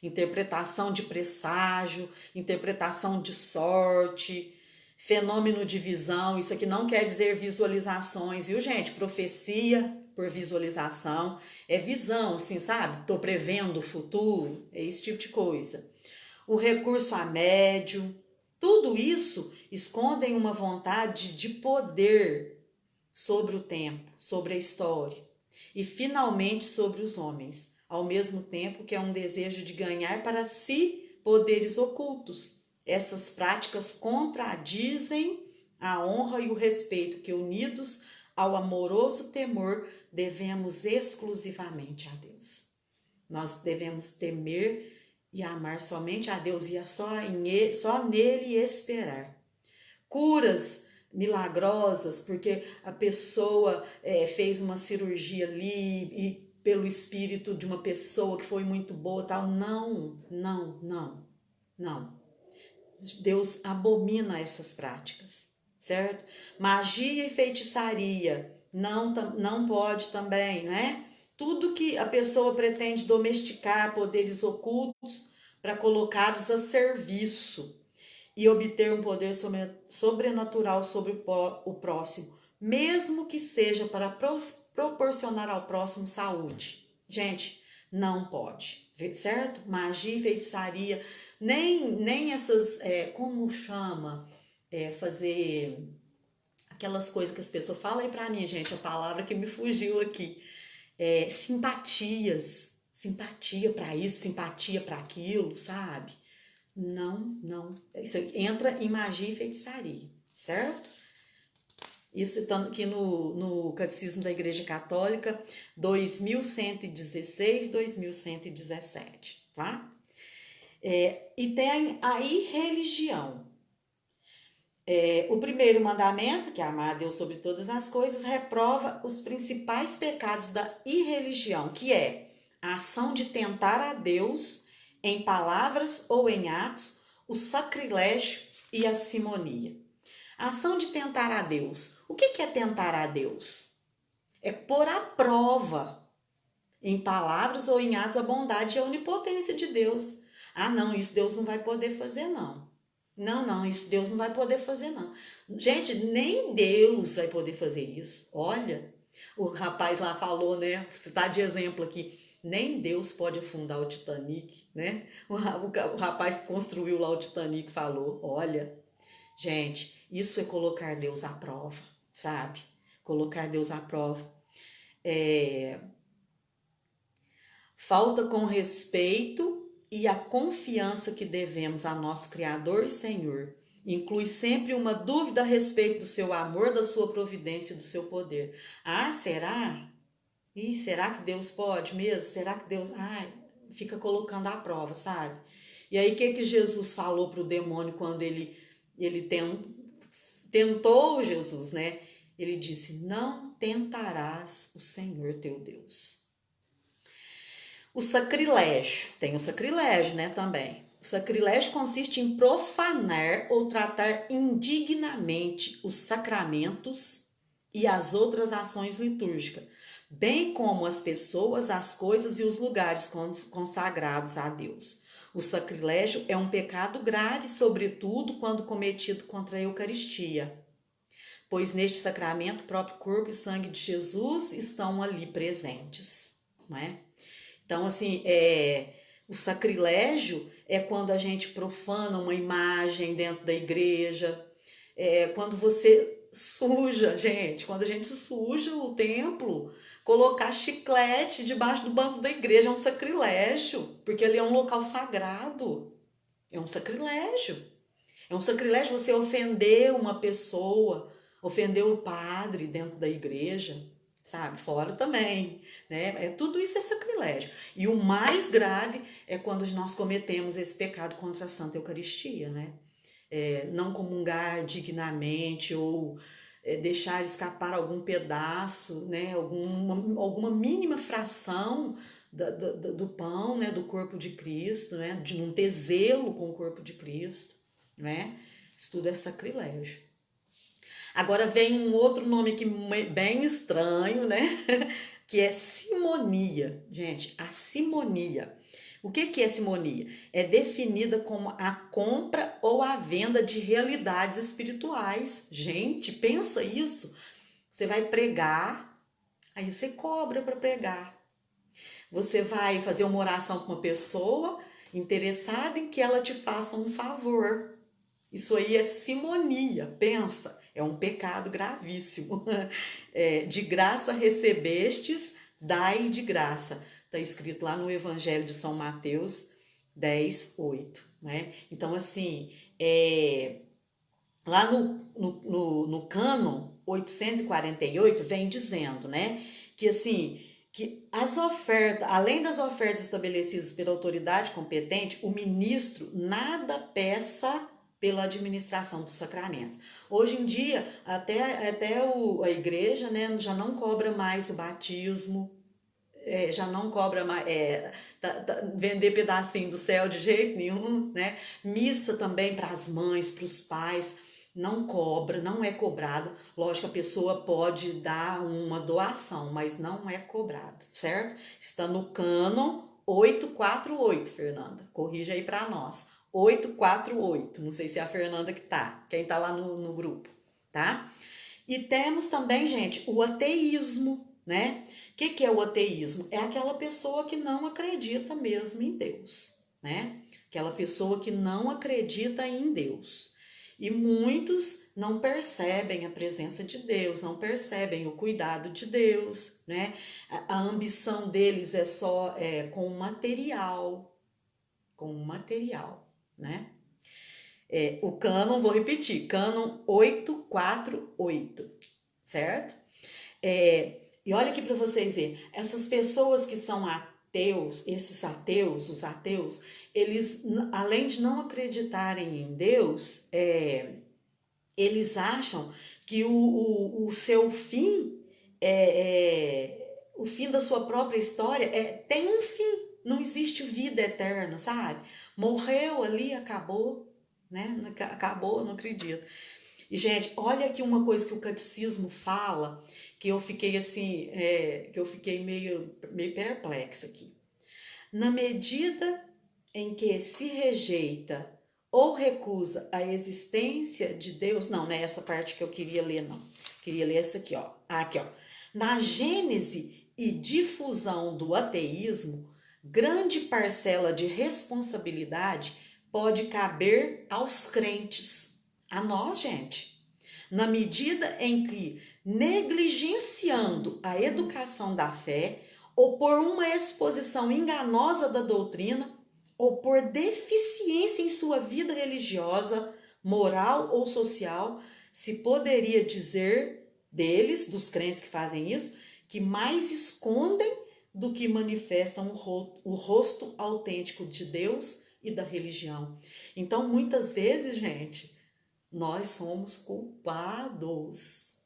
interpretação de presságio, interpretação de sorte, fenômeno de visão. Isso aqui não quer dizer visualizações, viu, gente? Profecia por visualização é visão, assim, sabe? Tô prevendo o futuro, é esse tipo de coisa. O recurso a médium, tudo isso escondem uma vontade de poder sobre o tempo, sobre a história e finalmente sobre os homens, ao mesmo tempo que é um desejo de ganhar para si poderes ocultos. Essas práticas contradizem a honra e o respeito que, unidos ao amoroso temor, devemos exclusivamente a Deus. Nós devemos temer e amar somente a Deus e só nele esperar. Curas milagrosas, porque a pessoa fez uma cirurgia ali e pelo espírito de uma pessoa que foi muito boa, tal. Não, não, não, não. Deus abomina essas práticas, certo? Magia e feitiçaria não pode também, né? Tudo que a pessoa pretende domesticar, poderes ocultos, para colocá-los a serviço e obter um poder sobrenatural sobre o próximo, mesmo que seja para proporcionar ao próximo saúde. Gente, não pode, certo? Magia e feitiçaria, nem essas, como chama, fazer aquelas coisas que as pessoas falam aí pra mim, gente, a palavra que me fugiu aqui, simpatias, simpatia para isso, simpatia para aquilo, sabe? Não. Isso entra em magia e feitiçaria, certo? Isso está aqui no Catecismo da Igreja Católica, 2116, 2117, tá? E tem a irreligião. O primeiro mandamento, que é amar a Deus sobre todas as coisas, reprova os principais pecados da irreligião, que é a ação de tentar a Deus em palavras ou em atos, o sacrilégio e a simonia. A ação de tentar a Deus. O que é tentar a Deus? É pôr à prova, em palavras ou em atos, a bondade e a onipotência de Deus. Ah, não, isso Deus não vai poder fazer, não. Não, isso Deus não vai poder fazer, não. Gente, nem Deus vai poder fazer isso. Olha, o rapaz lá falou, né? Você tá de exemplo aqui. Nem Deus pode afundar o Titanic, né? O rapaz que construiu lá o Titanic falou, olha, gente, isso é colocar Deus à prova, sabe? Colocar Deus à prova. Falta com respeito e a confiança que devemos a nosso Criador e Senhor. Inclui sempre uma dúvida a respeito do seu amor, da sua providência e do seu poder. Ah, será? E será que Deus pode mesmo? Será que Deus... fica colocando à prova, sabe? E aí, o que Jesus falou para o demônio quando ele tentou Jesus, né? Ele disse, não tentarás o Senhor teu Deus. O sacrilégio, tem o sacrilégio, né, também. O sacrilégio consiste em profanar ou tratar indignamente os sacramentos e as outras ações litúrgicas, bem como as pessoas, as coisas e os lugares consagrados a Deus. O sacrilégio é um pecado grave, sobretudo quando cometido contra a Eucaristia, pois neste sacramento o próprio corpo e sangue de Jesus estão ali presentes, não é? Então, assim, o sacrilégio é quando a gente profana uma imagem dentro da igreja, quando você suja, gente, quando a gente suja o templo, colocar chiclete debaixo do banco da igreja é um sacrilégio, porque ali é um local sagrado, é um sacrilégio. É um sacrilégio você ofender uma pessoa, ofender o padre dentro da igreja, sabe? Fora também, né? Tudo isso é sacrilégio. E o mais grave é quando nós cometemos esse pecado contra a Santa Eucaristia, né? Não comungar dignamente ou deixar escapar algum pedaço, né? Alguma mínima fração do pão, né? Do corpo de Cristo, né? De não ter zelo com o corpo de Cristo, né? Isso tudo é sacrilégio. Agora vem um outro nome que bem estranho, né? Que é simonia. Gente, a simonia. O que é simonia? É definida como a compra ou a venda de realidades espirituais. Gente, pensa isso. Você vai pregar, aí você cobra para pregar. Você vai fazer uma oração com uma pessoa interessada em que ela te faça um favor. Isso aí é simonia, pensa. É um pecado gravíssimo. De graça recebestes, dai de graça. Está escrito lá no Evangelho de São Mateus 10, 8. Né? Então, assim, lá no cânon 848 vem dizendo, né, que assim, que as ofertas, além das ofertas estabelecidas pela autoridade competente, o ministro nada peça pela administração dos sacramentos. Hoje em dia, a igreja, né, já não cobra mais o batismo, já não cobra mais, vender pedacinho do céu de jeito nenhum, né? Missa também para as mães, para os pais, não cobra, não é cobrado. Lógico, a pessoa pode dar uma doação, mas não é cobrado, certo? Está no cânon 848, Fernanda. Corrija aí para nós. 848. Não sei se é a Fernanda que tá, quem tá lá no grupo, tá? E temos também, gente, o ateísmo, né? O que é o ateísmo? É aquela pessoa que não acredita mesmo em Deus, né? Aquela pessoa que não acredita em Deus. E muitos não percebem a presença de Deus, não percebem o cuidado de Deus, né? A ambição deles é só com o material, né? O cânon, vou repetir, cânon 848, certo? E olha aqui para vocês verem, essas pessoas que são ateus, os ateus, eles, além de não acreditarem em Deus, eles acham que o seu fim, o fim da sua própria história, tem um fim, não existe vida eterna, sabe? Morreu ali, acabou, né? Acabou, não acredito. E, gente, olha aqui uma coisa que o catecismo fala, que eu fiquei assim, que eu fiquei meio perplexa aqui. Na medida em que se rejeita ou recusa a existência de Deus, não é essa parte que eu queria ler, não. Queria ler essa aqui, ó. Aqui, ó. Na gênese e difusão do ateísmo, grande parcela de responsabilidade pode caber aos crentes, a nós, gente. Na medida em que, negligenciando a educação da fé, ou por uma exposição enganosa da doutrina, ou por deficiência em sua vida religiosa, moral ou social, se poderia dizer deles, dos crentes que fazem isso, que mais escondem do que manifestam o rosto autêntico de Deus e da religião. Então, muitas vezes, gente, nós somos culpados.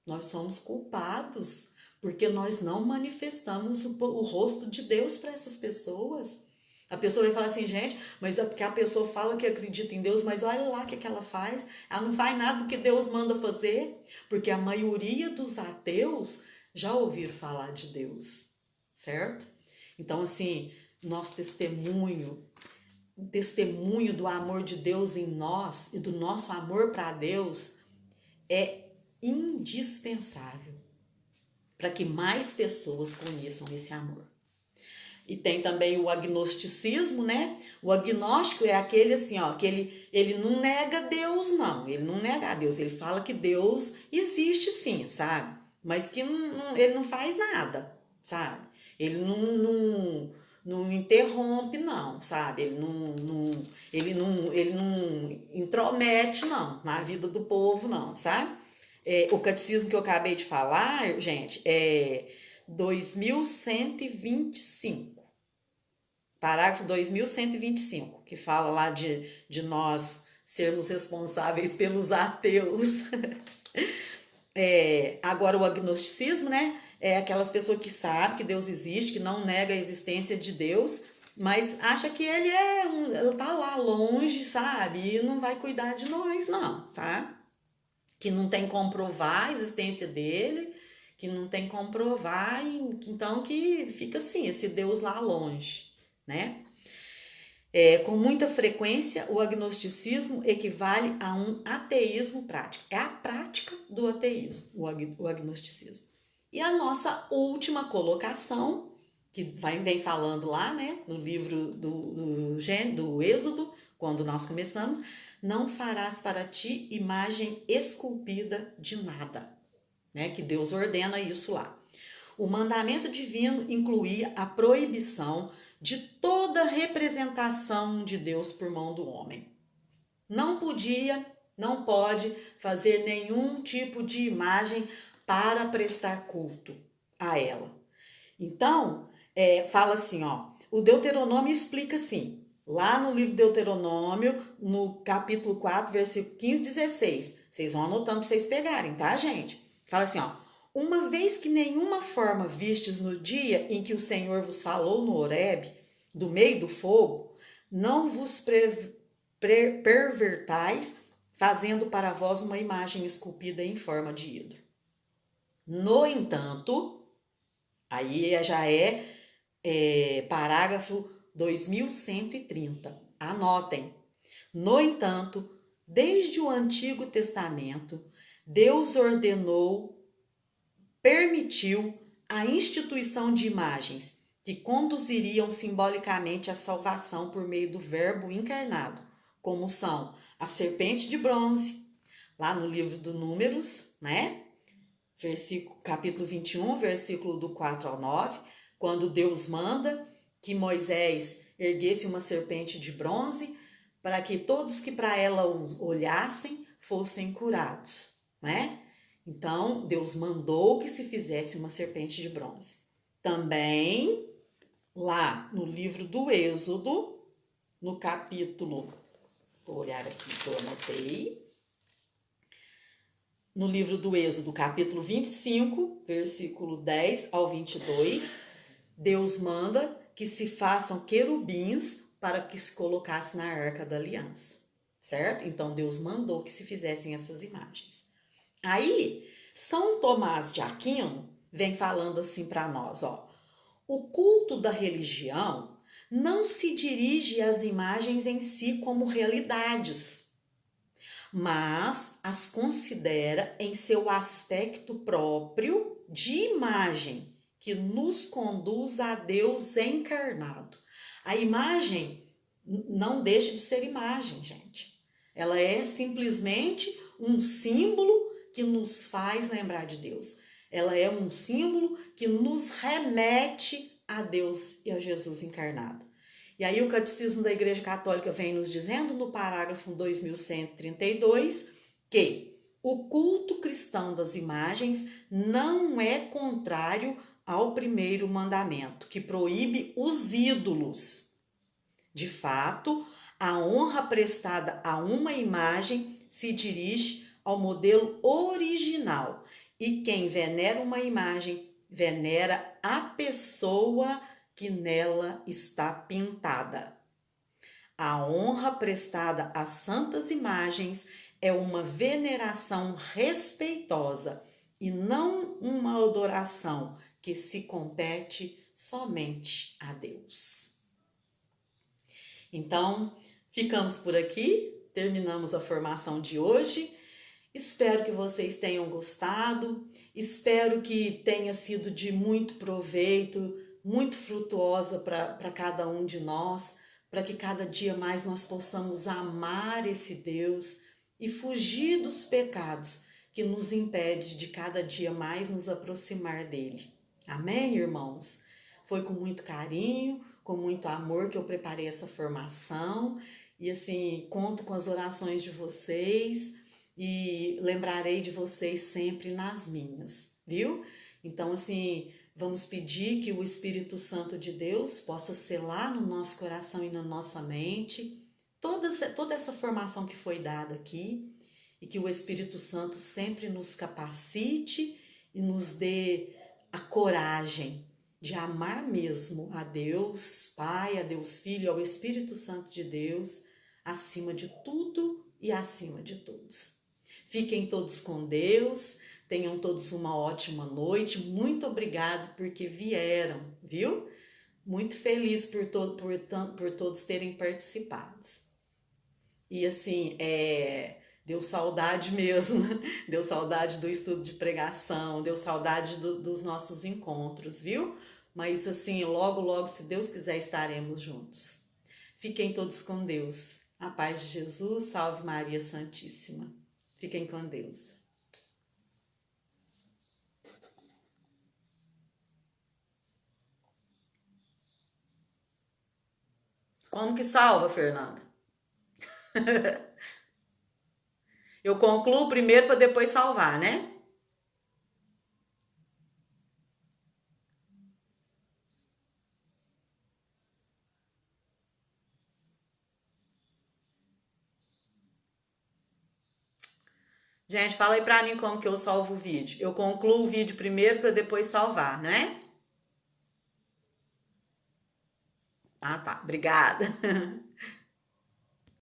Nós somos culpados porque nós não manifestamos o rosto de Deus para essas pessoas. A pessoa vai falar assim, gente, mas é porque a pessoa fala que acredita em Deus, mas olha lá o que ela faz. Ela não faz nada do que Deus manda fazer, porque a maioria dos ateus já ouviram falar de Deus, certo? Então, assim, nosso testemunho do amor de Deus em nós e do nosso amor para Deus é indispensável para que mais pessoas conheçam esse amor. E tem também o agnosticismo, né? O agnóstico é aquele assim, ó, que ele não nega Deus, não. Ele não nega a Deus, ele fala que Deus existe sim, sabe? Mas que ele não faz nada, sabe? Ele não interrompe, não, sabe? Ele não intromete, não, na vida do povo, não, sabe? O catecismo que eu acabei de falar, gente, é 2125. Parágrafo 2125, que fala lá de nós sermos responsáveis pelos ateus. Agora, o agnosticismo, né? É aquelas pessoas que sabem que Deus existe, que não nega a existência de Deus, mas acha que ele tá lá longe, sabe? E não vai cuidar de nós, não, sabe? Que não tem como provar a existência dele, que não tem como provar, então que fica assim, esse Deus lá longe, né? Com muita frequência, o agnosticismo equivale a um ateísmo prático. É a prática do ateísmo, o agnosticismo. E a nossa última colocação, que vem falando lá, né, no livro do Êxodo, quando nós começamos, não farás para ti imagem esculpida de nada, né, que Deus ordena isso lá. O mandamento divino incluía a proibição de toda representação de Deus por mão do homem. Não pode fazer nenhum tipo de imagem para prestar culto a ela. Então, fala assim, ó, o Deuteronômio explica assim, lá no livro Deuteronômio, no capítulo 4, versículo 15 e 16. Vocês vão anotando para vocês pegarem, tá, gente? Fala assim, ó, uma vez que nenhuma forma vistes no dia em que o Senhor vos falou no Horebe, do meio do fogo, não vos pervertais, fazendo para vós uma imagem esculpida em forma de ídolo. No entanto, aí já parágrafo 2130. Anotem. No entanto, desde o Antigo Testamento, Deus permitiu a instituição de imagens que conduziriam simbolicamente à salvação por meio do Verbo encarnado, como são a serpente de bronze, lá no livro do Números, né? Capítulo 21, versículo do 4 ao 9, quando Deus manda que Moisés erguesse uma serpente de bronze para que todos que para ela olhassem fossem curados, né? Então, Deus mandou que se fizesse uma serpente de bronze. Também, lá no livro do Êxodo, no capítulo, vou olhar aqui que eu anotei, no livro do Êxodo, capítulo 25, versículo 10 ao 22, Deus manda que se façam querubins para que se colocasse na Arca da Aliança, certo? Então, Deus mandou que se fizessem essas imagens. Aí, São Tomás de Aquino vem falando assim para nós, ó. O culto da religião não se dirige às imagens em si como realidades, mas as considera em seu aspecto próprio de imagem, que nos conduz a Deus encarnado. A imagem não deixa de ser imagem, gente. Ela é simplesmente um símbolo que nos faz lembrar de Deus. Ela é um símbolo que nos remete a Deus e a Jesus encarnado. E aí o Catecismo da Igreja Católica vem nos dizendo no parágrafo 2132 que o culto cristão das imagens não é contrário ao primeiro mandamento, que proíbe os ídolos. De fato, a honra prestada a uma imagem se dirige ao modelo original, e quem venera uma imagem venera a pessoa que nela está pintada. A honra prestada às santas imagens é uma veneração respeitosa e não uma adoração que se compete somente a Deus. Então, ficamos por aqui, terminamos a formação de hoje. Espero que vocês tenham gostado, espero que tenha sido de muito proveito, muito frutuosa para cada um de nós, para que cada dia mais nós possamos amar esse Deus e fugir dos pecados que nos impedem de cada dia mais nos aproximar dele. Amém, irmãos? Foi com muito carinho, com muito amor que eu preparei essa formação e assim, conto com as orações de vocês e lembrarei de vocês sempre nas minhas, viu? Então, assim, vamos pedir que o Espírito Santo de Deus possa selar no nosso coração e na nossa mente toda essa formação que foi dada aqui e que o Espírito Santo sempre nos capacite e nos dê a coragem de amar mesmo a Deus Pai, a Deus Filho, ao Espírito Santo de Deus, acima de tudo e acima de todos. Fiquem todos com Deus, tenham todos uma ótima noite, muito obrigado porque vieram, viu? Muito feliz por todos terem participado. E assim, deu saudade mesmo, deu saudade do estudo de pregação, deu saudade dos nossos encontros, viu? Mas assim, logo, logo, se Deus quiser, estaremos juntos. Fiquem todos com Deus. A paz de Jesus, salve Maria Santíssima. Fiquem com Deus. Como que salva, Fernanda? Eu concluo primeiro para depois salvar, né? Gente, fala aí pra mim como que eu salvo o vídeo. Eu concluo o vídeo primeiro para depois salvar, né? Ah, tá. Obrigada.